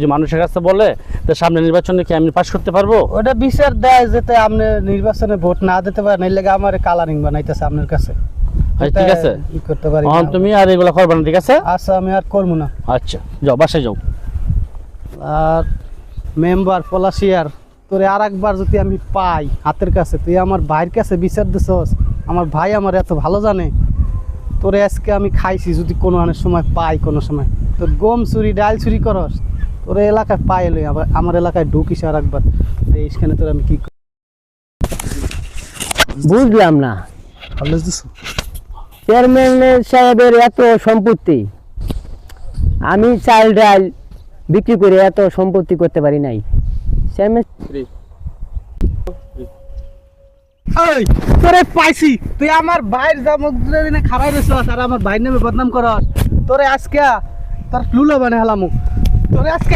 যে মানুষের কাছে বলে যে সামনে নির্বাচনে কি আমি পাস করতে পারবো? ওটা বিচার দেয় যেতে আপনি নির্বাচনে ভোট না দিতে পারেন, এই লেগে আমার কালারিং বানাইতেছে আপনার কাছে। ঠিক আছে, ই করতে পারি এখন তুমি আর এগুলো করবে না, ঠিক আছে? আচ্ছা, আমি আর করবো না। আচ্ছা, যাও বাসায় যাও। আর মেম্বার পলাশিয়ার, তোরে আর একবার যদি আমি পাই হাতের কাছে, তুই আমার ভাইয়ের কাছে বিচার দিছস। আমার ভাই আমার এত ভালো জানে, তোরে আজকে আমি খাইছি যদি কোনো অনেক সময় পাই, কোনো সময় তোর গম চুরি ডাল চুরি করস, তোর এলাকায় পাই এলে আবার আমার এলাকায় ঢুকিস আর একবার, এইখানে তোর আমি কি বুঝলাম না, ভালো দিছো। চেয়ারম্যান সাহেবের এত সম্পত্তি, আমি চাল ডাল বিক্রি করে এত সম্পত্তি করতে পারি নাই। চেয়ারম্যান এই তোরে পাইছি, তুই আমার ভাইয়ের জামুদ্দিনে খারাই রয়েছ আর আমার ভাইয়ের নামে বদনাম করস। তোরে আজকে তোর লুলো বানে হেলামু, তোরে আজকে